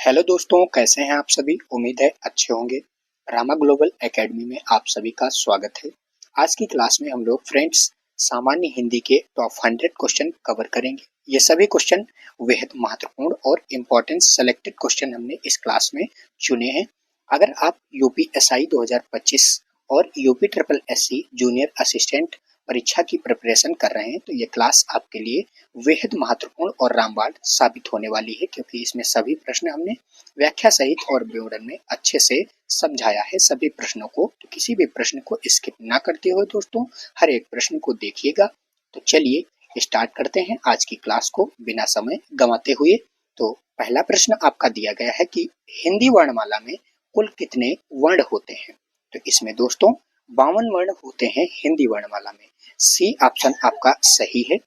Hello दोस्तों, कैसे हैं आप सभी। उम्मीद है अच्छे होंगे। रामा ग्लोबल एकेडमी में आप सभी का स्वागत है। आज की क्लास में हम लोग फ्रेंड्स सामान्य हिंदी के टॉप 100 क्वेश्चन कवर करेंगे। ये सभी क्वेश्चन बेहद महत्वपूर्ण और इम्पोर्टेंट सेलेक्टेड क्वेश्चन हमने इस क्लास में चुने हैं। अगर आप यूपीएसआई 2025 और UP triple SC junior assistant परीक्षा की प्रिपरेशन कर रहे हैं तो ये क्लास आपके लिए बेहद महत्वपूर्ण और रामबाण साबित होने वाली है, क्योंकि इसमें सभी प्रश्न हमने व्याख्या सहित और विवरण में अच्छे से समझाया है सभी प्रश्नों को। तो किसी भी प्रश्न को स्किप ना करते हुए दोस्तों हर एक प्रश्न को देखिएगा। तो चलिए स्टार्ट करते हैं आज की क्लास को बिना समय गंवाते हुए। तो पहला प्रश्न आपका दिया गया है कि हिंदी वर्णमाला में कुल कितने वर्ण होते हैं। तो इसमें दोस्तों 52 वर्ण होते हैं हिंदी वर्णमाला में। सी ऑप्शन आपका सही है।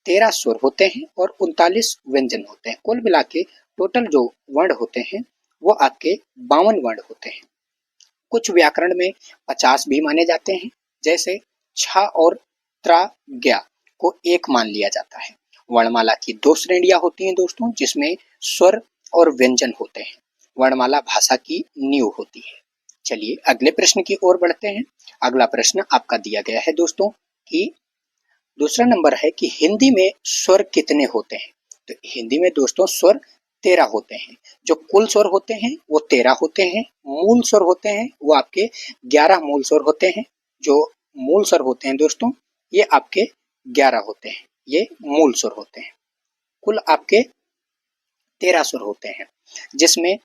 13 स्वर होते हैं और 39 व्यंजन होते हैं। कुल मिला के टोटल जो वर्ण होते हैं वो आपके 52 वर्ण होते हैं। कुछ व्याकरण में 50 भी माने जाते हैं, जैसे छ और त्रा ज्ञा को एक मान लिया जाता है। वर्णमाला की दो श्रेणियां होती हैं दोस्तों, जिसमें स्वर और व्यंजन होते हैं। वर्णमाला भाषा की नींव होती है। चलिए अगले प्रश्न की ओर बढ़ते हैं। अगला प्रश्न आपका दिया गया है दोस्तों कि दूसरा नंबर है कि हिंदी में स्वर कितने होते हैं। तो हिंदी में दोस्तों स्वर 13 होते हैं। जो कुल स्वर होते हैं वो 13 होते हैं। मूल स्वर होते हैं वो आपके 11 मूल स्वर होते हैं। जो मूल स्वर होते हैं दोस्तों ये आपके 11 होते हैं। ये मूल स्वर होते हैं। कुल आपके 13 स्वर होते हैं, जिसमें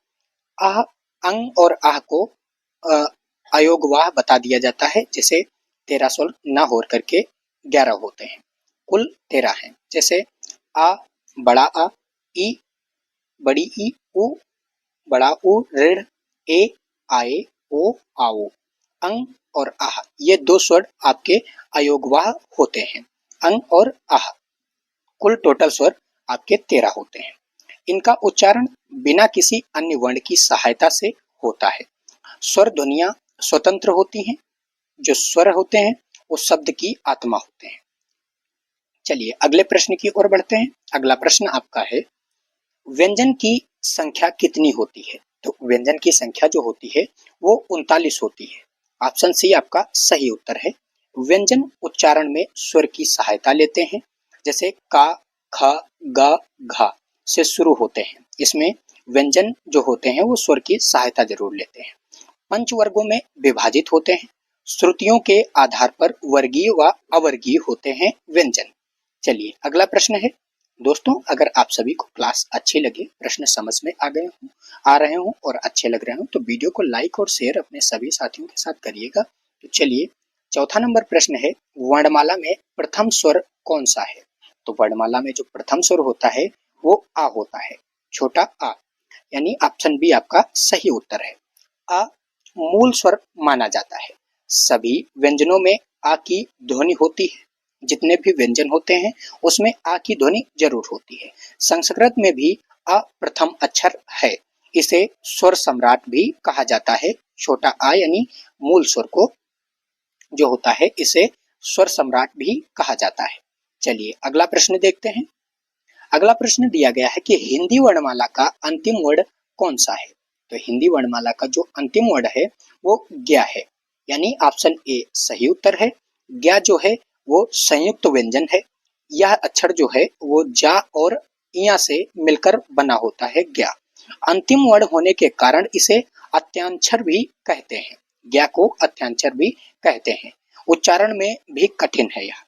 आह, अंग और आह को अयोगवाह बता दिया जाता है। जैसे 13 स्वर ना हो करके 11 होते हैं। कुल 13 हैं। जैसे आ, बड़ा आ, ई, बड़ी ई, उ, बड़ा उ, ऋण, ए, आए, ओ, आओ। अंग और आह ये दो स्वर आपके अयोगवाह होते हैं। अंग और आह कुल टोटल स्वर आपके 13 होते हैं। इनका उच्चारण बिना किसी अन्य वर्ण की सहायता से होता है। स्वर ध्वनियां स्वतंत्र होती हैं। जो स्वर होते हैं वो शब्द की आत्मा होते हैं। चलिए अगले प्रश्न की ओर बढ़ते हैं। अगला प्रश्न आपका है व्यंजन की संख्या कितनी होती है। तो व्यंजन की संख्या जो होती है वो 39 होती है। ऑप्शन सी आपका सही उत्तर है। व्यंजन उच्चारण में स्वर की सहायता लेते हैं। जैसे का, ख, ग, घ से शुरू होते हैं। इसमें व्यंजन जो होते हैं वो स्वर की सहायता जरूर लेते हैं। पंचवर्गों में विभाजित होते हैं। श्रुतियों के आधार पर वर्गीय व अवर्गीय होते हैं व्यंजन। चलिए अगला प्रश्न है दोस्तों, अगर आप सभी को क्लास अच्छी लगे, प्रश्न समझ में आ रहे हो और अच्छे लग रहे हो तो वीडियो को लाइक और शेयर अपने सभी साथियों के साथ करिएगा। तो चलिए चौथा नंबर प्रश्न है वर्णमाला में प्रथम स्वर कौन सा है। तो वर्णमाला में जो प्रथम स्वर होता है वो आ होता है, छोटा आ, यानी ऑप्शन बी आपका सही उत्तर है। आ मूल स्वर माना जाता है। सभी व्यंजनों में आ की ध्वनि होती है। जितने भी व्यंजन होते हैं उसमें आ की ध्वनि जरूर होती है। संस्कृत में भी आ प्रथम अक्षर है। इसे स्वर सम्राट भी कहा जाता है। छोटा आ यानी मूल स्वर को जो होता है इसे स्वर सम्राट भी कहा जाता है। चलिए अगला प्रश्न देखते हैं। अगला प्रश्न दिया गया है कि हिंदी वर्णमाला का अंतिम वर्ण कौन सा है। तो हिंदी वर्णमाला का जो अंतिम वर्ण है वो ज्ञ है, यानी ऑप्शन ए सही उत्तर है। ज्ञ जो है वो संयुक्त व्यंजन है। यह अक्षर जो है वो जा और इया से मिलकर बना होता है ज्ञ। अंतिम वर्ण होने के कारण इसे अत्यांक्षर भी कहते हैं। ज्ञ को अत्यांक्षर भी कहते हैं। उच्चारण में भी कठिन है यह।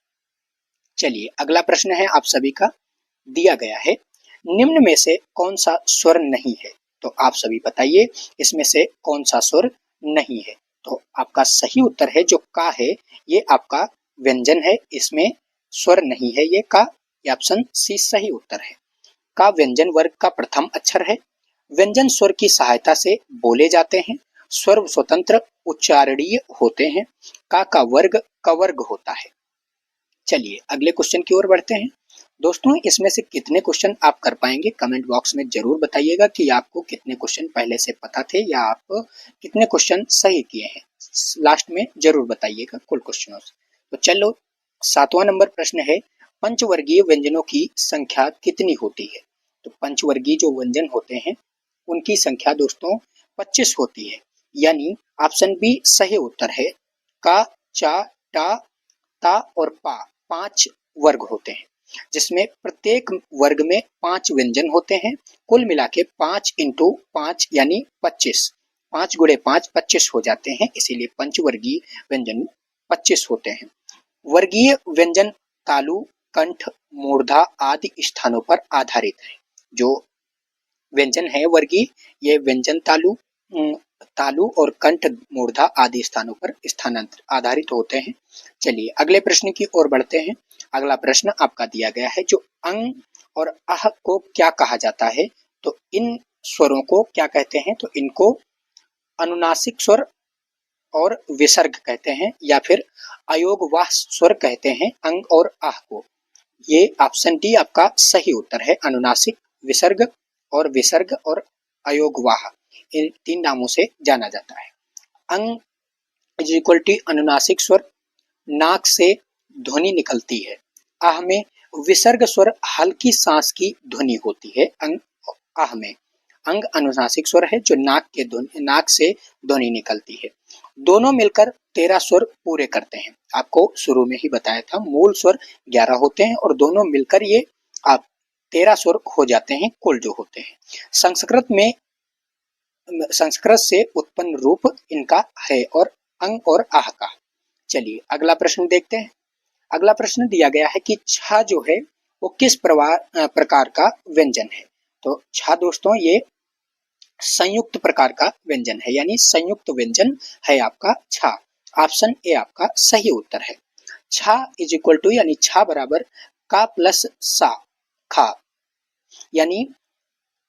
चलिए अगला प्रश्न है आप सभी का दिया गया है निम्न में से कौन सा स्वर नहीं है। तो आप सभी बताइए इसमें से कौन सा स्वर नहीं है। तो आपका सही उत्तर है जो का है ये आपका व्यंजन है, इसमें स्वर नहीं है ये का। ऑप्शन सी सही उत्तर है। का व्यंजन वर्ग का प्रथम अक्षर है। व्यंजन स्वर की सहायता से बोले जाते हैं। स्वर स्वतंत्र उच्चारणीय होते हैं। का वर्ग कवर्ग होता है। चलिए अगले क्वेश्चन की ओर बढ़ते हैं। दोस्तों इसमें से कितने क्वेश्चन आप कर पाएंगे कमेंट बॉक्स में जरूर बताइएगा कि आपको कितने क्वेश्चन पहले से पता थे या आप कितने क्वेश्चन सही किए हैं। लास्ट में जरूर बताइएगा कुल क्वेश्चनों से। तो चलो 7वां नंबर प्रश्न है पंचवर्गीय व्यंजनों की संख्या कितनी होती है। तो पंचवर्गीय जो व्यंजन होते हैं उनकी संख्या दोस्तों 25 होती है। यानी ऑप्शन बी सही उत्तर है। का, चा, टा, ता और पा 5 वर्ग होते हैं, जिसमें प्रत्येक वर्ग में 5 व्यंजन होते हैं। कुल मिला के 5 इंटू 5 यानी 25, 5 गुणे 5 25 हो जाते हैं, इसीलिए पंचवर्गीय व्यंजन 25 होते हैं। वर्गीय व्यंजन तालु, कंठ, मूर्धा आदि स्थानों पर आधारित है। जो व्यंजन है वर्गीय, ये व्यंजन तालु और कंठ, मूर्धा आदि स्थानों पर स्थानांतर आधारित होते हैं। चलिए अगले प्रश्न की ओर बढ़ते हैं। अगला प्रश्न आपका दिया गया है, जो अंग और अह को क्या कहा जाता है? तो इन स्वरों को क्या कहते हैं? तो इनको अनुनासिक स्वर और विसर्ग कहते हैं, या फिर अयोगवाह स्वर कहते हैं अंग और आह को। ये ऑप्शन डी आपका सही उत्तर है। अनुनासिक, विसर्ग और अयोगवाह, इन 3 नामों से जाना जाता है। अंग इज इक्वल टू अनुनासिक स्वर, नाक से ध्वनि निकलती है। आह में विसर्ग स्वर, हल्की सांस की ध्वनि होती है। अंग आह में अंग अनुनासिक स्वर है, जो नाक से ध्वनि निकलती है। दोनों मिलकर 13 स्वर पूरे करते हैं। आपको शुरू में ही बताया था, मूल स्वर 11 होते हैं और दोनों मिलकर ये आप 13 स्वर हो जाते हैं कुल जो होते हैं। संस्कृत से उत्पन्न रूप इनका है और अंग और आह का। चलिए अगला प्रश्न देखते हैं। अगला प्रश्न दिया गया है कि छा जो है वो किस प्रकार का व्यंजन है? तो छा दोस्तों ये संयुक्त प्रकार का व्यंजन है, यानी संयुक्त व्यंजन है आपका छा। ऑप्शन ए आपका सही उत्तर है। छा इज इक्वल टू, यानी छा बराबर का प्लस सा, खा। यानी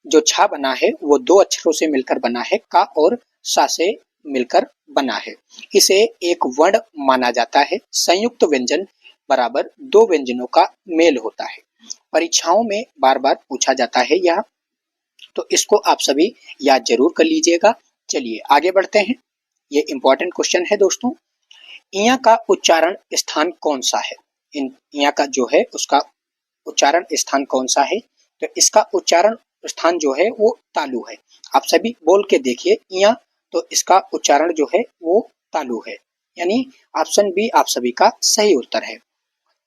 जो छा बना है वो 2 अक्षरों से मिलकर बना है, का और सा से मिलकर बना है। इसे एक वर्ण माना जाता है। संयुक्त व्यंजन बराबर 2 व्यंजनों का मेल होता है। परीक्षाओं में बार बार पूछा जाता है यह, तो इसको आप सभी याद जरूर कर लीजिएगा। चलिए आगे बढ़ते हैं। ये इंपॉर्टेंट क्वेश्चन है दोस्तों। इया का उच्चारण स्थान कौन सा है? इया का जो है उसका उच्चारण स्थान कौन सा है? तो इसका उच्चारण स्थान जो है वो तालु है। आप सभी बोल के देखिए इया, तो इसका उच्चारण जो है वो तालु है, यानी ऑप्शन बी आप सभी का सही उत्तर है।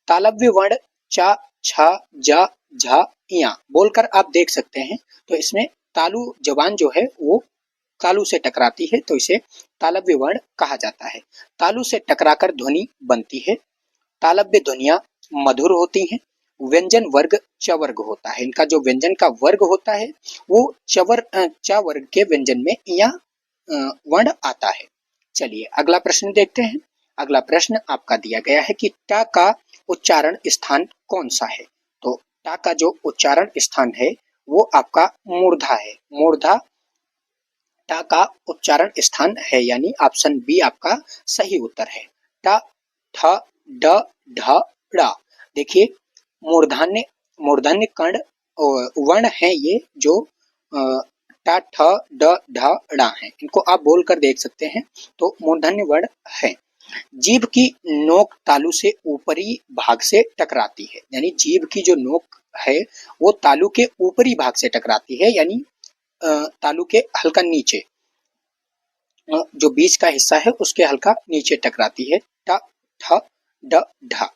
तालव्य वर्ण चा, छा, जा, झा, इया बोलकर आप देख सकते हैं, तो इसमें तालु जबान जो है वो तालु से टकराती है, तो इसे तालव्य वर्ण कहा जाता है। तालु से टकराकर ध्वनि बनती है। तालव्य ध्वनियां मधुर होती हैं। व्यंजन वर्ग च वर्ग होता है। इनका जो व्यंजन का वर्ग होता है वो च वर्ग के व्यंजन में इया वर्ण आता है। चलिए अगला प्रश्न देखते हैं। अगला प्रश्न आपका दिया गया है कि टा का उच्चारण स्थान कौन सा है? तो टा का जो उच्चारण स्थान है वो आपका मूर्धा है। मूर्धा टा का उच्चारण स्थान है, यानी ऑप्शन बी आपका सही उत्तर है। टा, ठ, ड, ढ, ड़। देखिए मूर्धन्य कर्ण वर्ण है ये, जो टा, ठ, ड, ढ, ड़ है। इनको आप बोल कर देख सकते हैं, तो मूर्धन्य वर्ण है। जीभ की नोक तालु से ऊपरी भाग से टकराती है, यानी जीभ की जो नोक है वो तालु के ऊपरी भाग से टकराती है, यानी तालु के हल्का नीचे, जो बीच का हिस्सा है उसके हल्का नीचे टकराती है। ट, ठ, ड, ढ।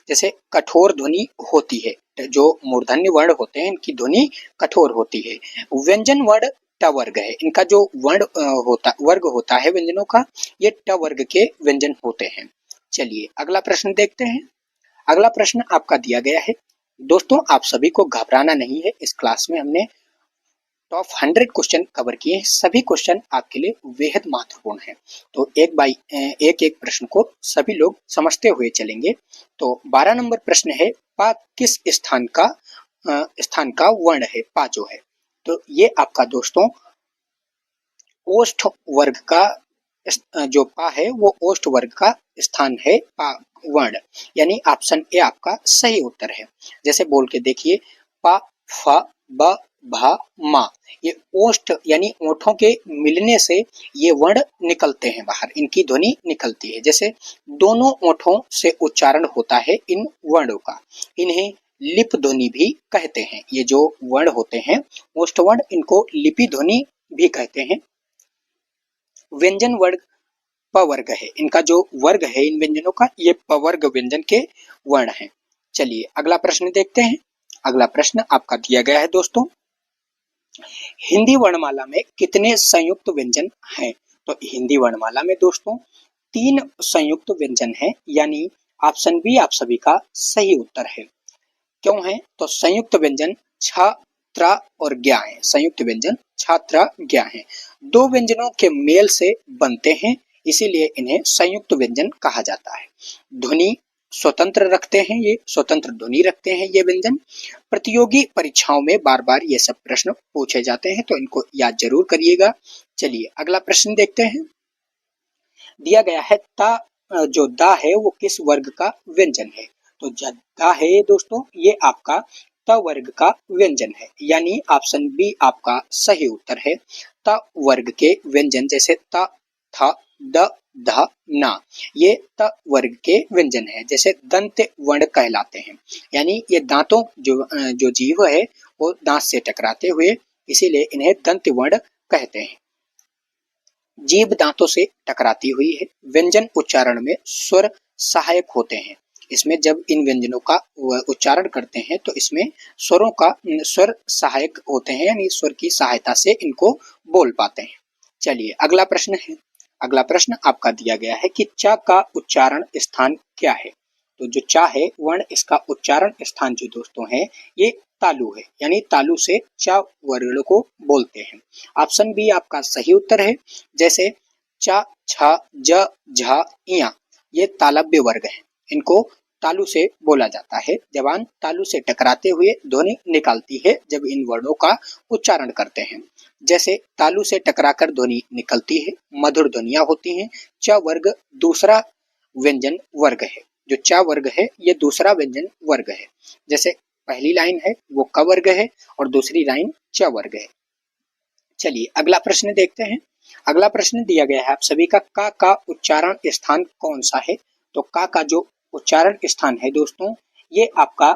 जैसे कठोर ध्वनि होती है, जो मूर्धन्य वर्ण होते हैं इनकी ध्वनि कठोर होती है। व्यंजन वर्ण ट वर्ग है। इनका जो वर्ग होता है व्यंजनों का, ये ट वर्ग के व्यंजन होते हैं। चलिए अगला प्रश्न देखते हैं। अगला प्रश्न आपका दिया गया है। दोस्तों आप सभी को घबराना नहीं है, इस क्लास में हमने टॉप 100 क्वेश्चन कवर किए हैं। सभी क्वेश्चन आपके लिए बेहद महत्वपूर्ण है, तो एक प्रश्न को सभी लोग समझते हुए चलेंगे। तो 12 नंबर प्रश्न है, पा किस स्थान का वर्ण है? पा जो है, तो ये आपका दोस्तों ओष्ठ वर्ग का जो पा है वो ओष्ठ वर्ग का स्थान है, पा वर्ण, यानी ऑप्शन ए आपका सही उत्तर है। जैसे बोल के देखिए, पा, फ, ब, भा, मा, ये ओष्ठ यानी ओठों के मिलने से ये वर्ण निकलते हैं बाहर, इनकी ध्वनि निकलती है। जैसे दोनों ओठों से उच्चारण होता है इन वर्णों का, इन्हें लिप ध्वनि भी कहते हैं। ये जो वर्ण होते हैं ओष्ठ वर्ण, इनको लिपि ध्वनि भी कहते हैं। व्यंजन वर्ग पवर्ग है, इनका जो वर्ग है इन व्यंजनों का, ये पवर्ग व्यंजन के वर्ण हैं। चलिए अगला प्रश्न देखते हैं। अगला प्रश्न आपका दिया गया है दोस्तों, हिंदी वर्णमाला में कितने संयुक्त व्यंजन हैं? तो हिंदी वर्णमाला में दोस्तों 3 संयुक्त व्यंजन हैं, यानी ऑप्शन बी आप सभी का सही उत्तर है। क्यों है? तो संयुक्त व्यंजन छ, त्र और ज्ञा है। संयुक्त व्यंजन छ, त्र, ज्ञा है। 2 व्यंजनों के मेल से बनते हैं, इसीलिए इन्हें संयुक्त व्यंजन कहा जाता है। ध्वनि स्वतंत्र रखते हैं, ये स्वतंत्र ध्वनि रखते हैं ये व्यंजन। प्रतियोगी परीक्षाओं में बार बार ये सब प्रश्न पूछे जाते हैं, तो इनको याद जरूर करिएगा। चलिए अगला प्रश्न देखते हैं। दिया गया है ता, जो दा है वो किस वर्ग का व्यंजन है? तो जो दा है दोस्तों, ये आपका त वर्ग का व्यंजन है, यानी ऑप्शन बी आपका सही उत्तर है। त वर्ग के व्यंजन जैसे त, थ, द, ध, न, ये त वर्ग के व्यंजन है, जैसे दंत वर्ण कहलाते हैं। यानी ये दांतों जो जीव है वो दांत से टकराते हुए, इसीलिए इन्हें दंत वर्ण कहते हैं। जीभ दांतों से टकराती हुई है। व्यंजन उच्चारण में स्वर सहायक होते हैं। इसमें जब इन व्यंजनों का उच्चारण करते हैं तो इसमें स्वरों का स्वर सहायक होते हैं, यानी स्वर की सहायता से इनको बोल पाते हैं। चलिए अगला प्रश्न है। अगला प्रश्न आपका दिया गया है कि च का उच्चारण स्थान क्या है? तो जो च है वर्ण, इसका उच्चारण स्थान जो दोस्तों है ये तालु है, यानी तालु से च वर्ण को बोलते हैं। ऑप्शन बी आपका सही उत्तर है। जैसे च, छ, ज, झ, इया, ये तालव्य वर्ग है, इनको तालु से बोला जाता है। जबान तालु से टकराते हुए ध्वनि निकालती है जब इन वर्णों का उच्चारण करते हैं। जैसे तालु से टकराकर ध्वनि निकलती है, मधुर ध्वनियां होती हैं। च वर्ग दूसरा व्यंजन वर्ग है। जो च वर्ग है ये दूसरा व्यंजन वर्ग है। जैसे पहली लाइन है वो क वर्ग है और दूसरी लाइन च वर्ग है। चलिए अगला प्रश्न देखते हैं। अगला प्रश्न दिया गया है आप सभी का उच्चारण स्थान कौन सा है? तो का जो उच्चारण स्थान है दोस्तों, ये आपका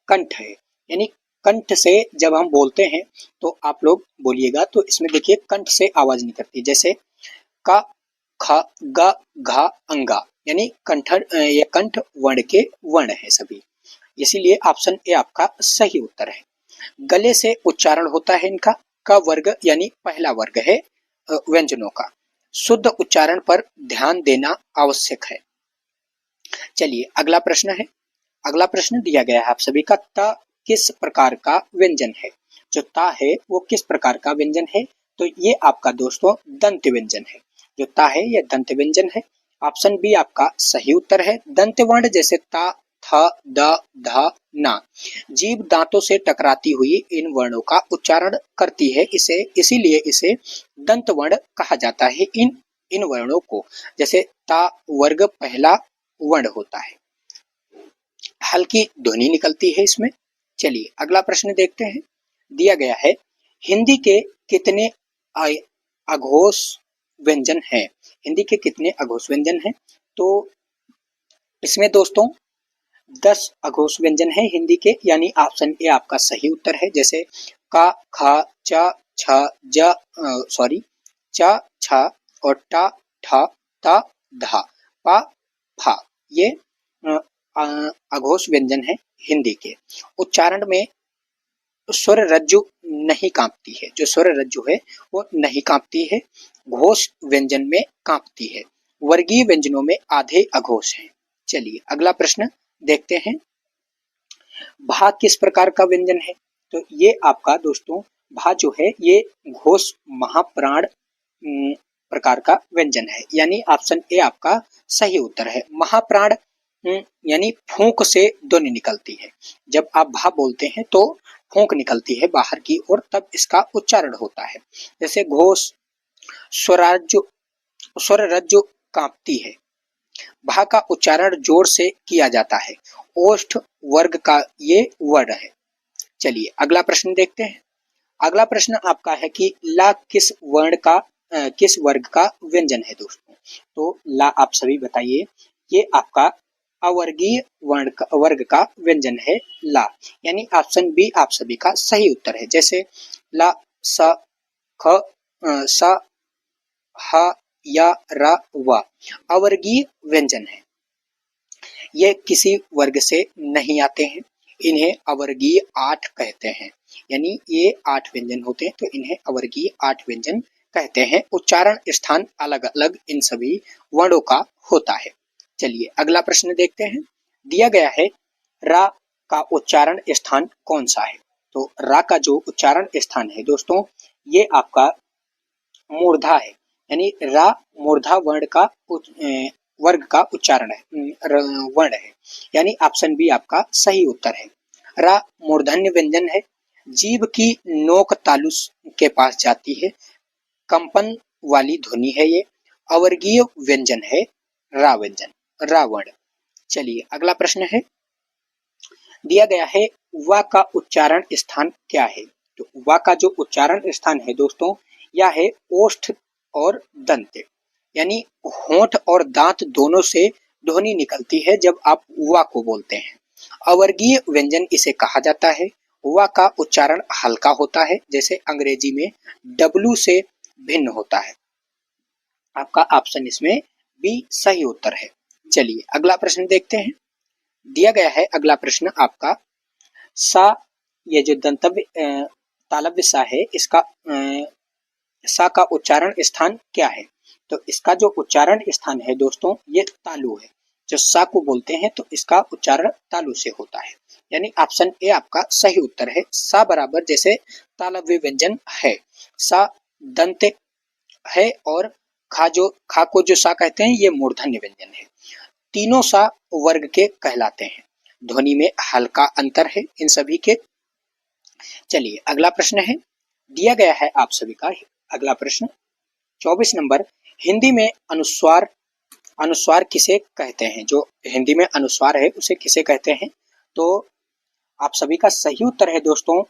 कंठ है, यानी कंठ से जब हम बोलते हैं तो आप लोग बोलिएगा, तो इसमें देखिए कंठ से आवाज निकलती है। जैसे क, ख, ग, घ, अंगा, यानी ये कंठ वर्ण के वर्ण है सभी, इसीलिए ऑप्शन ए आपका सही उत्तर है। गले से उच्चारण होता है इनका। क वर्ग यानी पहला वर्ग है व्यंजनों का। शुद्ध उच्चारण पर ध्यान देना आवश्यक है। चलिए अगला प्रश्न है। अगला प्रश्न दिया गया है आप सभी का त किस प्रकार का व्यंजन है? जो ता है वो किस प्रकार का व्यंजन है? तो ये आपका दोस्तों दंत व्यंजन है। जो ता है ये दंत व्यंजन है। ऑप्शन बी आपका सही उत्तर है। दंत वर्ण जैसे ता, थ, द, ध, न, जीभ दांतों से टकराती हुई इन वर्णों का उच्चारण करती है, इसीलिए इसे दंत वर्ण कहा जाता है। इन वर्णों को, जैसे ता वर्ग पहला वर्ण होता है, हल्की ध्वनि निकलती है इसमें। चलिए अगला प्रश्न देखते हैं। दिया गया है हिंदी के कितने अघोष व्यंजन हैं? हिंदी के कितने अघोष व्यंजन हैं? तो इसमें दोस्तों 10 अघोष व्यंजन है हिंदी के, यानी ऑप्शन ए आपका सही उत्तर है। जैसे का, ख, च, छ, ज, च, छ और ट, ठ, त, ध, प, फ, ये अघोष व्यंजन है हिंदी के। उच्चारण में स्वर रज्जु नहीं कांपती है। जो स्वर रज्जु है वो नहीं कांपती है, घोष व्यंजन में कांपती है। वर्गीय व्यंजनों में आधे अघोष हैं। चलिए अगला प्रश्न देखते हैं। भा किस प्रकार का व्यंजन है? तो ये आपका दोस्तों भा जो है ये घोष महाप्राण प्रकार का व्यंजन है, यानी ऑप्शन ए आपका सही उत्तर है। महाप्राण यानी फूंक से ध्वनि निकलती है। जब आप भा बोलते हैं तो फूंक निकलती है बाहर की ओर, तब इसका उच्चारण होता है। जैसे घोष, स्वर रज्जु कांपती है। भा का उच्चारण जोर से किया जाता है। ओष्ठ वर्ग का ये वर्ण है। चलिए अगला प्रश्न देखते हैं। अगला प्रश्न आपका है कि ला किस वर्ग का व्यंजन है दोस्तों? तो ला आप सभी बताइए, ये आपका अवर्गीय वर्ग का व्यंजन है ला, यानी ऑप्शन बी आप सभी का सही उत्तर है। जैसे ला, स, ख, स, ह, या, र, व अवर्गीय व्यंजन है। ये किसी वर्ग से नहीं आते हैं, इन्हें अवर्गीय 8 कहते हैं। यानी ये 8 व्यंजन होते हैं तो इन्हें अवर्गीय 8 व्यंजन कहते हैं। उच्चारण स्थान अलग अलग इन सभी वर्णों का होता है। चलिए अगला प्रश्न देखते हैं। दिया गया है रा का उच्चारण स्थान कौन सा है? तो रा का जो उच्चारण स्थान है दोस्तों, ये आपका मूर्धा है, यानी रा मूर्धा वर्ण का वर्ग का उच्चारण है, वर्ण है, यानी ऑप्शन बी आपका सही उत्तर है। रा मूर्धन्य व्यंजन है, जीभ की नोक तालु के पास जाती है, कंपन वाली ध्वनि है ये, अवर्गीय व्यंजन है रा व्यंजन, रा वर्ण। चलिए अगला प्रश्न है। दिया गया है वा का उच्चारण स्थान क्या है? तो वा का जो उच्चारण स्थान है दोस्तों, यह है ओष्ठ और दंत, यानी होंठ और दांत दोनों से ध्वनि निकलती है जब आप वा को बोलते हैं। अवर्गीय व्यंजन इसे कहा जाता है। वा का उच्चारण हल्का होता है, जैसे अंग्रेजी में डब्ल्यू से भिन्न होता है। आपका ऑप्शन इसमें बी सही उत्तर है। चलिए अगला प्रश्न देखते हैं। दिया गया है अगला प्रश्न आपका सा, ये जो दंतव्य तालव्य सा है, इसका सा का उच्चारण स्थान क्या है? तो इसका जो उच्चारण स्थान है दोस्तों, ये तालु है। जो सा को बोलते हैं तो इसका उच्चारण तालु से होता है, यानी ऑप्शन ए आपका सही उत्तर है। सा बराबर जैसे तालव्य व्यंजन है, सा दंत है, और खा को जो सा कहते हैं ये मूर्धन्य व्यंजन है। तीनों सा वर्ग के कहलाते हैं। ध्वनि में हल्का अंतर है इन सभी के। चलिए अगला प्रश्न है। दिया गया है आप सभी का अगला प्रश्न 24 नंबर। हिंदी में अनुस्वार, अनुस्वार किसे कहते हैं? जो हिंदी में अनुस्वार है उसे किसे कहते हैं? तो आप सभी का सही उत्तर है दोस्तों,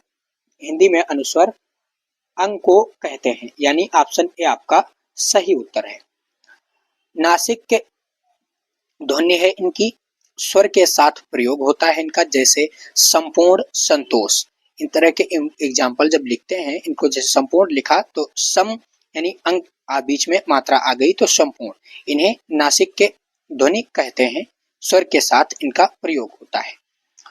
हिंदी में अनुस्वार अंग को कहते हैं, यानी ऑप्शन ए आपका सही उत्तर है। नासिक के ध्वनि है इनकी, स्वर के साथ प्रयोग होता है इनका, जैसे संपूर्ण, संतोष। इन तरह के एग्जाम्पल जब लिखते हैं इनको, जैसे संपूर्ण लिखा तो सम यानी अंक बीच में मात्रा आ गई तो संपूर्ण। इन्हें नासिक के ध्वनि कहते हैं, स्वर के साथ इनका प्रयोग होता है।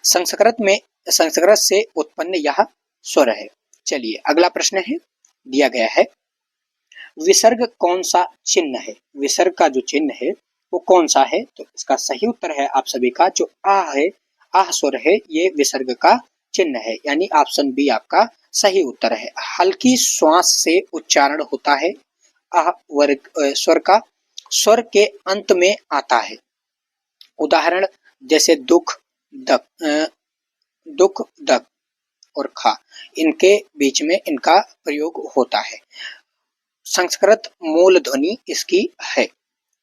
संस्कृत से उत्पन्न यह स्वर है। चलिए अगला प्रश्न है। दिया गया है विसर्ग कौन सा चिन्ह है? विसर्ग का जो चिन्ह है वो कौन सा है? तो इसका सही उत्तर है आप सभी का जो आ है, आह स्वर है, ये विसर्ग का चिन्ह है, यानी ऑप्शन बी आपका सही उत्तर है। हल्की श्वास से उच्चारण होता है आह वर्ग स्वर का, स्वर के अंत में आता है। उदाहरण जैसे दुख, दक, दुख, दक और खा, इनके बीच में इनका प्रयोग होता है। संस्कृत मूल ध्वनि इसकी है।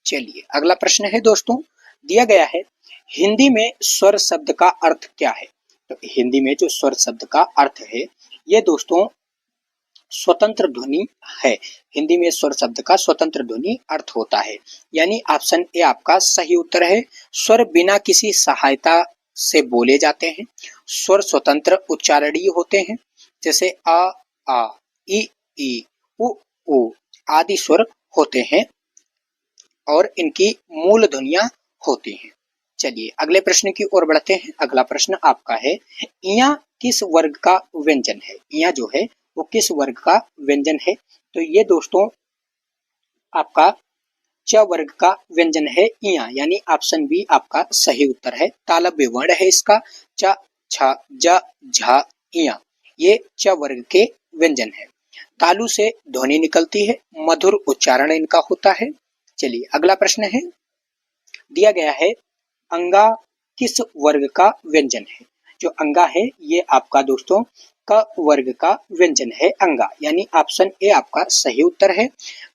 चलिए अगला प्रश्न है दोस्तों। दिया गया है हिंदी में स्वर शब्द का अर्थ क्या है? तो हिंदी में जो स्वर शब्द का अर्थ है ये दोस्तों स्वतंत्र ध्वनि है। हिंदी में स्वर शब्द का स्वतंत्र ध्वनि अर्थ होता है, यानी ऑप्शन ए आपका सही उत्तर है। स्वर बिना किसी सहायता से बोले जाते हैं। स्वर स्वतंत्र उच्चारणीय होते हैं, जैसे आ, ई, उ आदि स्वर होते हैं और इनकी मूल ध्वनियां होती हैं। चलिए अगले प्रश्न की ओर बढ़ते हैं। अगला प्रश्न आपका है इया किस वर्ग का व्यंजन है? इया जो है वो किस वर्ग का व्यंजन है? तो ये दोस्तों आपका च वर्ग का व्यंजन है इया, यानी ऑप्शन बी आपका सही उत्तर है। तालव्य वर्ण है इसका, च, छ, ज, झ, इया, ये च वर्ग के व्यंजन है। तालु से ध्वनि निकलती है, मधुर उच्चारण इनका होता है। चलिए अगला प्रश्न है। दिया गया है अंगा किस वर्ग का व्यंजन है? जो अंगा है ये आपका दोस्तों क वर्ग का व्यंजन है अंगा, यानी ऑप्शन ए आपका सही उत्तर है।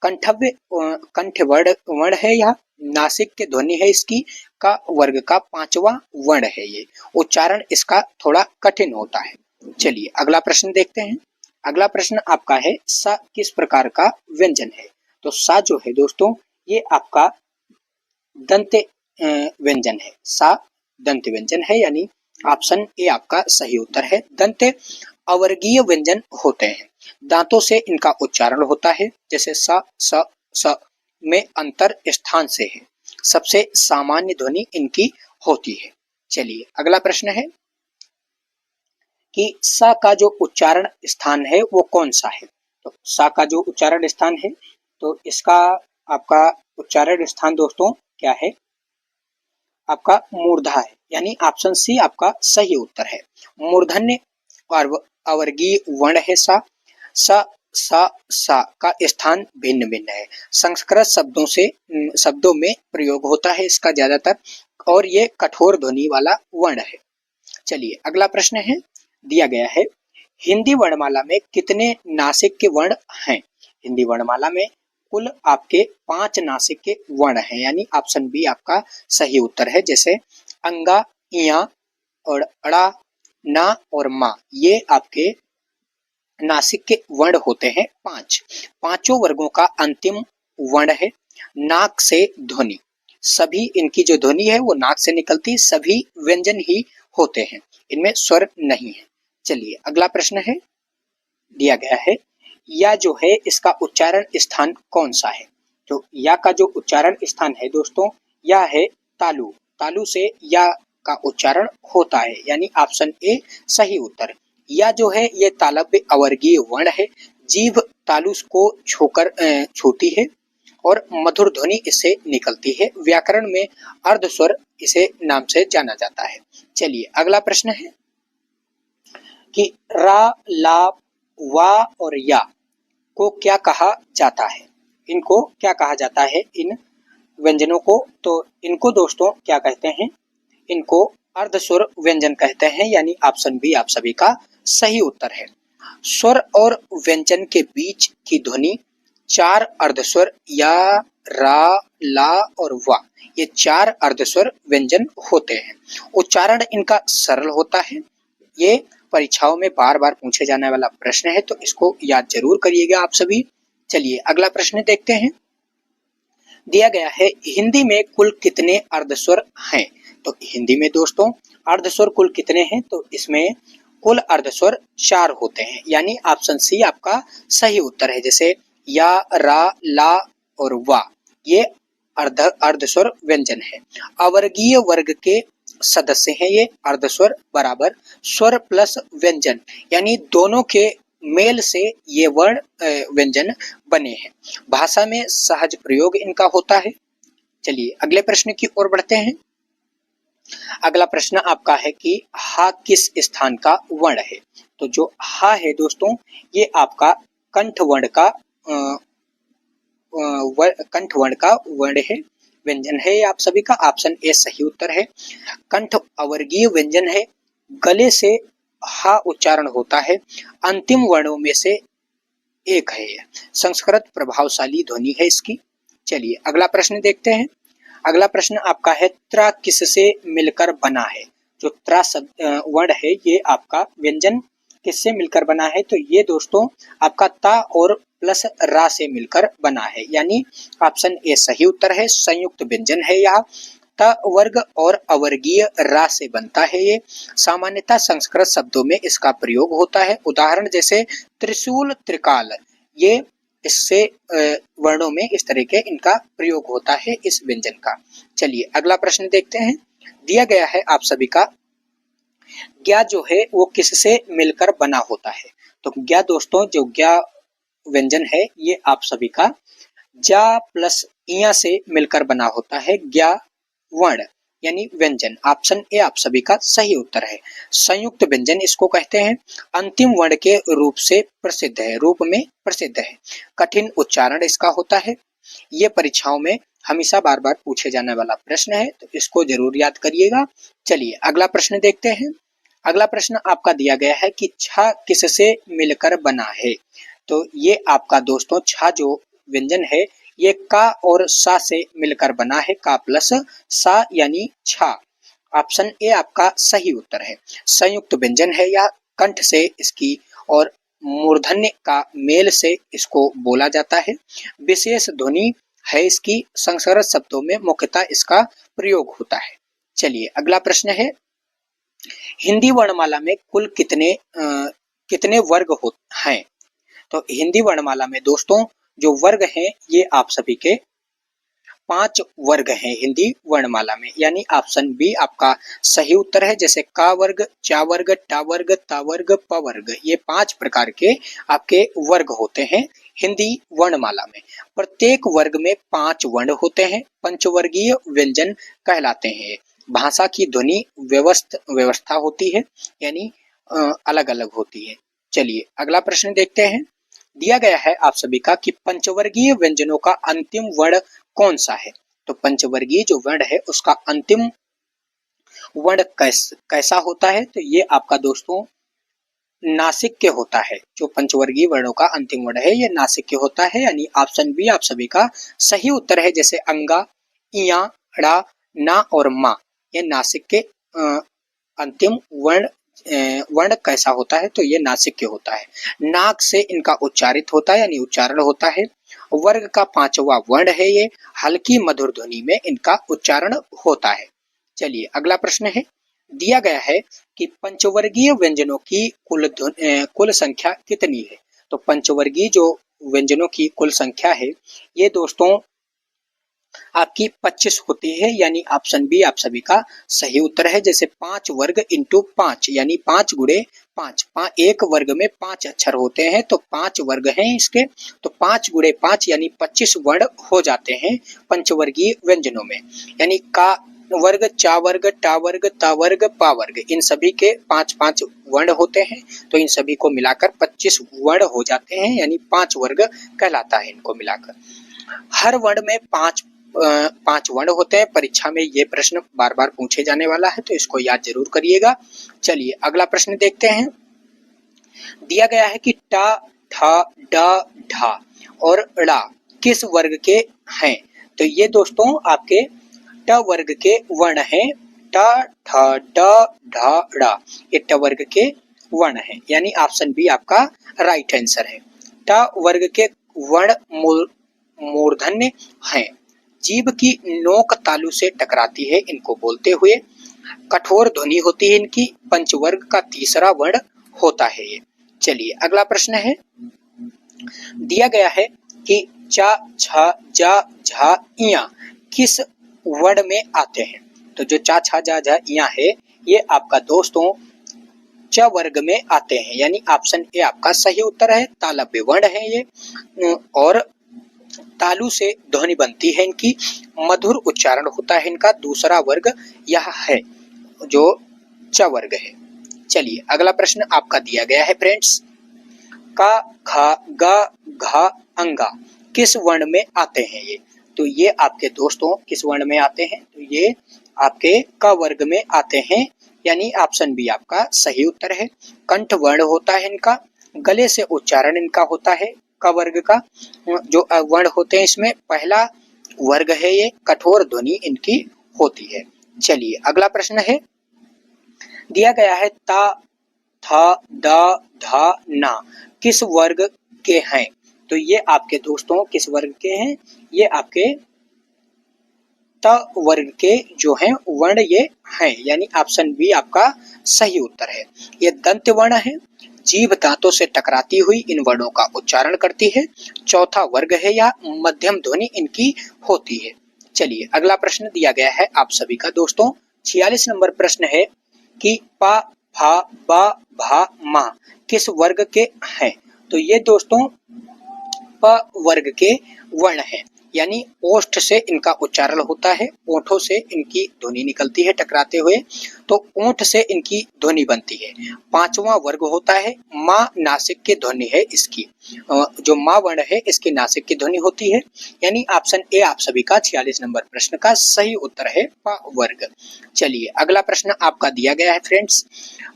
कंठव्य कंठ वर्ण है यह, नासिक के ध्वनि है इसकी, क वर्ग का 5वां वर्ण है ये, उच्चारण इसका थोड़ा कठिन होता है। चलिए अगला प्रश्न देखते हैं। अगला प्रश्न आपका है सा किस प्रकार का व्यंजन है? तो सा जो है दोस्तों ये आपका दंत व्यंजन है। सा दंत व्यंजन है, यानी ऑप्शन ए आपका सही उत्तर है। दंत अवर्गीय व्यंजन होते हैं, दांतों से इनका उच्चारण होता है, जैसे स में अंतर स्थान से है, सबसे सामान्य ध्वनि इनकी होती है। चलिए अगला प्रश्न है कि सा का जो उच्चारण स्थान है वो कौन सा है। तो सा का जो उच्चारण स्थान है, तो इसका आपका उच्चारण स्थान दोस्तों क्या है, आपका मूर्धा है, यानी ऑप्शन सी आपका सही उत्तर है। मूर्धन्य अवर्गीय वर्ण है सा। सा का स्थान भिन्न भिन्न है, संस्कृत शब्दों में प्रयोग होता है इसका ज्यादातर, और ये कठोर ध्वनि वाला वर्ण है। चलिए अगला प्रश्न है, दिया गया है हिंदी वर्णमाला में कितने नासिक के वर्ण हैं। हिंदी वर्णमाला में कुल आपके 5 नासिक के वर्ण हैं, यानी ऑप्शन बी आपका सही उत्तर है। जैसे अंगा, इया और अड़ा, ना और मा, ये आपके नासिक के वर्ण होते हैं 5। पांचों वर्गों का अंतिम वर्ण है नाक से ध्वनि। सभी इनकी जो ध्वनि है वो नाक से निकलती, सभी व्यंजन ही होते हैं, इनमें स्वर नहीं है। चलिए अगला प्रश्न है, दिया गया है या जो है इसका उच्चारण स्थान कौन सा है। तो या का जो उच्चारण स्थान है दोस्तों, या है तालु। तालु से या का उच्चारण होता है, यानी ऑप्शन ए सही उत्तर। या जो है ये तालव्य अवर्गीय वर्ण है, जीभ तालु को छूती है और मधुर ध्वनि इससे निकलती है। व्याकरण में अर्ध स्वर इसे नाम से जाना जाता है। चलिए अगला प्रश्न है कि रा, ला, वा और या को क्या कहा जाता है। इनको क्या कहा जाता है, इन व्यंजनों को। तो इनको दोस्तों क्या कहते हैं, इनको अर्धस्वर व्यंजन कहते हैं, यानी ऑप्शन बी आप सभी का सही उत्तर है। स्वर और व्यंजन के बीच की ध्वनि 4 अर्धस्वर या, रा, ला और वा, ये 4 अर्धस्वर व्यंजन होते हैं। उच्चारण इनका सरल होता है। ये परीक्षाओं में बार बार पूछे जाने वाला प्रश्न है, तो इसको याद जरूर करिएगा आप सभी। चलिए अगला प्रश्न देखते हैं, दिया गया है हिंदी में कुल कितने अर्धस्वर हैं। तो हिंदी में दोस्तों अर्धस्वर कुल कितने हैं, तो इसमें कुल अर्धस्वर 4 होते हैं, यानी ऑप्शन सी आपका सही उत्तर है। जैसे या, रा, ला और वा, ये अर्धस्वर व्यंजन है। अवर्गीय वर्ग के सदस्य हैं ये अर्धस्वर बराबर स्वर प्लस व्यंजन, यानी दोनों के मेल से ये वर्ण व्यंजन बने हैं। भाषा में सहज प्रयोग इनका होता है। चलिए अगले प्रश्न की ओर बढ़ते हैं। अगला प्रश्न आपका है कि हा किस स्थान का वर्ण है। तो जो हा है दोस्तों, ये आपका कंठ वर्ण का वर्ण है, व्यंजन है आप सभी का। ऑप्शन ए सही उत्तर है। कंठ अवर्गीय व्यंजन है, गले से हा उच्चारण होता है, अंतिम वर्णों में से एक है, संस्कृत प्रभावशाली ध्वनि है इसकी। चलिए अगला प्रश्न देखते हैं। अगला प्रश्न आपका है त्रा किससे मिलकर बना है। जो त्रा वर्ण है ये आपका व्यंजन किससे मिलकर बना है, तो ये दोस्तों आपका ता और प्लस रा से मिलकर बना है, यानी ऑप्शन ए सही उत्तर है। संयुक्त व्यंजन है यह, त वर्ग और अवर्गीय रा से बनता है ये। सामान्यतः संस्कृत शब्दों में इसका प्रयोग होता है, उदाहरण जैसे त्रिशूल, त्रिकाल, ये इससे वर्णों में इस तरह के इनका प्रयोग होता है इस व्यंजन का। चलिए अगला प्रश्न देखते हैं, दिया गया है आप सभी का ज्ञा जो है वो किससे मिलकर बना होता है। तो ज्ञा दोस्तों, जो ज्ञा व्यंजन है ये आप सभी का जा प्लस इया से मिलकर बना होता है, ज्ञा वर्ण यानी व्यंजन। ऑप्शन ए आप सभी का सही उत्तर है। संयुक्त व्यंजन इसको कहते हैं, अंतिम वर्ण के रूप से प्रसिद्ध है, रूप में प्रसिद्ध है, कठिन उच्चारण इसका होता है। ये परीक्षाओं में हमेशा बार बार पूछे जाने वाला प्रश्न है, तो इसको जरूर याद करिएगा। चलिए अगला प्रश्न देखते हैं। अगला प्रश्न आपका दिया गया है कि छा किससे मिलकर बना है। तो ये आपका दोस्तों छा जो व्यंजन है ये का और सा से मिलकर बना है, का प्लस सा यानी छा। ऑप्शन ए आपका सही उत्तर है। संयुक्त व्यंजन है या कंठ से इसकी और मूर्धन्य का मेल से इसको बोला जाता है। विशेष ध्वनि है इसकी, संस्कृत शब्दों में मुख्यतः इसका प्रयोग होता है। चलिए अगला प्रश्न है, हिंदी वर्णमाला में कुल कितने वर्ग हैं? तो हिंदी वर्णमाला में दोस्तों जो वर्ग हैं ये आप सभी के 5 वर्ग हैं हिंदी वर्णमाला में, यानी ऑप्शन बी आपका सही उत्तर है। जैसे का वर्ग, चा वर्ग, टा वर्ग, ता वर्ग, प वर्ग, ये 5 प्रकार के आपके वर्ग होते हैं हिंदी वर्णमाला में। प्रत्येक वर्ग में 5 वर्ण होते हैं, पंचवर्गीय व्यंजन कहलाते हैं। भाषा की ध्वनि व्यवस्था होती है, यानी अलग अलग होती है। चलिए अगला प्रश्न देखते हैं। दिया गया है आप सभी का कि पंचवर्गीय व्यंजनों का अंतिम वर्ण कौन सा है? तो पंचवर्गीय जो वर्ण है उसका अंतिम वर्ण कैसा होता है? तो ये आपका दोस्तों नासिक्य होता है। जो पंचवर्गीय वर्णों का अंतिम वर्ण है ये नासिक्य होता है, यानी ऑप्शन बी आप सभी का सही उत्तर है। जैसे अंगा, इया, ड़ा, ना और मा, ये नासिक्य अंतिम वर्ण कैसा होता है? तो ये नासिक्य होता है। नाक से इनका उच्चारित होता है, यानी उच्चारण होता है। वर्ग का 5वां वर्ण है ये, हल्की मधुर ध्वनि में इनका उच्चारण होता है। चलिए अगला प्रश्न है, दिया गया है कि पंचवर्गीय व्यंजनों की कुल संख्या कितनी है? तो पंचवर्गीय जो व्यंजनों की कुल संख्या है ये दोस्तों आपकी 25 होती है, यानी ऑप्शन बी आप सभी का सही उत्तर है। जैसे 5 वर्ग इंटू 5, यानी 5 गुणे 5, एक वर्ग में 5 अक्षर होते हैं तो 5 वर्ग हैं इसके, तो 5 गुणे 5 यानी 25 वर्ण हो जाते हैं पंचवर्गीय व्यंजनों में। यानी का वर्ग, चा वर्ग, टा वर्ग, ता वर्ग, पा वर्ग, इन सभी के 5-5 वर्ण होते हैं, तो इन सभी को मिलाकर 25 वर्ण हो जाते हैं, यानी 5 वर्ग कहलाता है इनको मिलाकर। हर वर्ण में 5 वर्ण होते हैं। परीक्षा में ये प्रश्न बार बार पूछे जाने वाला है, तो इसको याद जरूर करिएगा। चलिए अगला प्रश्न देखते हैं। दिया गया है कि टा, ठा, डा, ढा और ड़ा किस वर्ग के हैं? तो ये दोस्तों आपके ट वर्ग के वर्ण हैं। टा, ठा, डा, ढा, ड़ा, ये ट वर्ग के वर्ण हैं, यानी ऑप्शन बी आपका राइट आंसर है। ट वर्ग के वर्ण मूर्धन्य हैं। जीभ की नोक तालू से टकराती है इनको बोलते हुए। कठोर ध्वनि होती है इनकी। पंचवर्ग का तीसरा वर्ण होता है ये। चलिए अगला प्रश्न है। दिया गया है कि चा, छा, जा, झा, इया किस वर्ण में आते हैं? तो जो चा, छा, जा, झा, इया है ये आपका दोस्तों च वर्ग में आते हैं, यानी ऑप्शन ए आपका सही उत्तर है। तालव्य वर्ण है ये, और तालु से ध्वनि बनती है इनकी, मधुर उच्चारण होता है इनका। दूसरा वर्ग यह है जो च वर्ग है। चलिए अगला प्रश्न आपका दिया गया है फ्रेंड्स। का, खा, गा, घा, अंगा किस वर्ण में आते हैं ये? तो ये आपके दोस्तों किस वर्ण में आते हैं? तो ये आपके क वर्ग में आते हैं, यानी ऑप्शन बी आपका सही उत्तर है। कंठ वर्ण होता है इनका, गले से उच्चारण इनका होता है। क वर्ग का जो वर्ण होते हैं इसमें पहला वर्ग है ये, कठोर ध्वनि इनकी होती है। चलिए अगला प्रश्न है। दिया गया है ता, था, दा, धा, ना किस वर्ग के हैं? तो ये आपके दोस्तों किस वर्ग के हैं? ये आपके त वर्ग के जो हैं वर्ण ये हैं, यानी ऑप्शन बी आपका सही उत्तर है। ये दंत वर्ण है। जीभ दांतों से टकराती हुई इन वर्णों का उच्चारण करती है। चौथा वर्ग है या मध्यम ध्वनि इनकी होती है। चलिए अगला प्रश्न दिया गया है आप सभी का दोस्तों। 46 नंबर प्रश्न है कि पा, फा, बा, भा, मा किस वर्ग के हैं? तो ये दोस्तों प वर्ग के वर्ण हैं, यानी ओष्ठ से इनका उच्चारण होता है। ओठों से इनकी ध्वनि निकलती है टकराते हुए, तो ओठ से इनकी ध्वनि बनती है। 5वां वर्ग होता है। मां नासिक की ध्वनि है इसकी, जो मां वर्ण है इसकी नासिक की ध्वनि होती है, यानी ऑप्शन ए आप सभी का 46 नंबर प्रश्न का सही उत्तर है प वर्ग। चलिए अगला प्रश्न आपका दिया गया है फ्रेंड्स।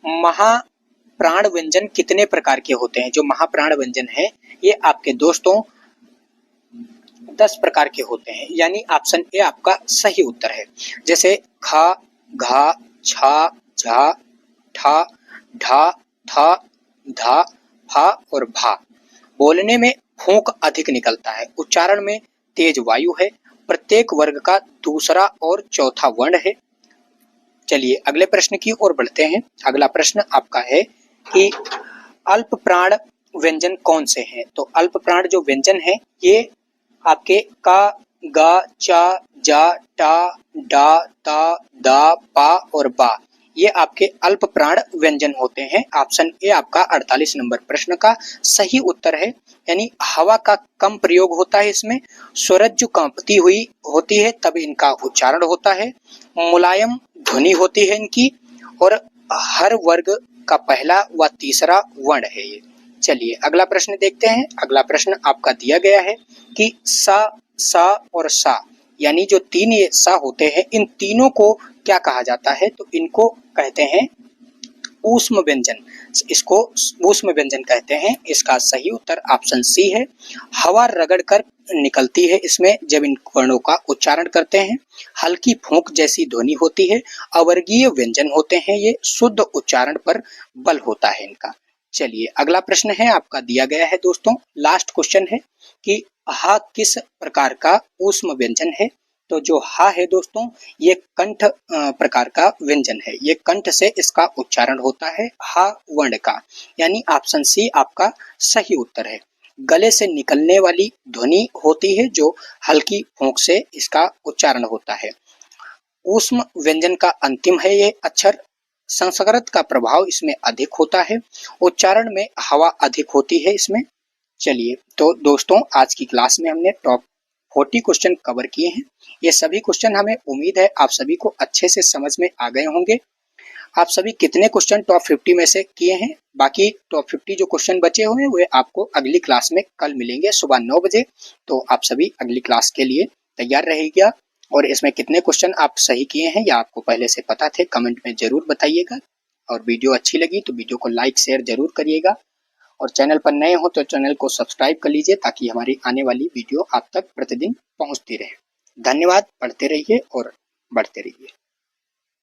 महाप्राण व्यंजन कितने प्रकार के होते हैं? जो महाप्राण व्यंजन है ये आपके दोस्तों 10 प्रकार के होते हैं, यानी ऑप्शन ए आपका सही उत्तर है। जैसे खा, घा, छा, झा, ठा, ढा, था, धा, फा और भा। बोलने में फूंक अधिक निकलता है, उच्चारण में तेज वायु है, प्रत्येक वर्ग का दूसरा और चौथा वर्ण है। चलिए अगले प्रश्न की ओर बढ़ते हैं। अगला प्रश्न आपका है कि अल्प प्राण व्यंजन कौन से हैं? तो अल्प प्राण जो व्यंजन है ये आपके का, गा, चा, जा, टा, डा, ता, दा, पा और बा ये आपके अल्प प्राण व्यंजन होते हैं। ऑप्शन ए आपका 48 नंबर प्रश्न का सही उत्तर है। यानी हवा का कम प्रयोग होता है इसमें, स्वरज जो कांपती हुई होती है तब इनका उच्चारण होता है, मुलायम ध्वनि होती है इनकी, और हर वर्ग का पहला व तीसरा वर्ण है ये। चलिए अगला प्रश्न देखते हैं। अगला प्रश्न आपका दिया गया है कि सा और सा यानी जो तीन ये सा होते हैं इन तीनों को क्या कहा जाता है? तो इनको कहते हैं ऊष्म व्यंजन। इसको ऊष्म व्यंजन कहते हैं। इसका सही उत्तर ऑप्शन सी है। हवा रगड़कर निकलती है इसमें जब इन वर्णों का उच्चारण करते हैं, हल्की फूंक जैसी ध्वनि होती है, अवर्गीय व्यंजन होते हैं ये, शुद्ध उच्चारण पर बल होता है इनका। चलिए अगला प्रश्न है आपका दिया गया है दोस्तों, लास्ट क्वेश्चन है कि हा किस प्रकार का ऊष्म व्यंजन है? तो जो हा है दोस्तों ये कंठ प्रकार का व्यंजन है, ये कंठ से इसका उच्चारण होता है हा वर्ण का, यानी ऑप्शन सी आपका सही उत्तर है। गले से निकलने वाली ध्वनि होती है जो हल्की फूंक से इसका उच्चारण होता है। ऊष्म व्यंजन का अंतिम है ये अक्षर, संस्कृत का प्रभाव इसमें अधिक होता है, उच्चारण में हवा अधिक होती है इसमें। चलिए तो दोस्तों आज की क्लास में हमने टॉप 40 क्वेश्चन कवर किए हैं। ये सभी क्वेश्चन हमें उम्मीद है आप सभी को अच्छे से समझ में आ गए होंगे। आप सभी कितने क्वेश्चन टॉप 50 में से किए हैं? बाकी टॉप 50 जो क्वेश्चन बचे हुए हैं वे आपको अगली क्लास में कल मिलेंगे सुबह 9 बजे। तो आप सभी अगली क्लास के लिए तैयार रहिएगा। और इसमें कितने क्वेश्चन आप सही किए हैं या आपको पहले से पता थे कमेंट में जरूर बताइएगा। और वीडियो अच्छी लगी तो वीडियो को लाइक शेयर जरूर करिएगा। और चैनल पर नए हो तो चैनल को सब्सक्राइब कर लीजिए ताकि हमारी आने वाली वीडियो आप तक प्रतिदिन पहुंचती रहे। धन्यवाद, पढ़ते रहिए और बढ़ते रहिए।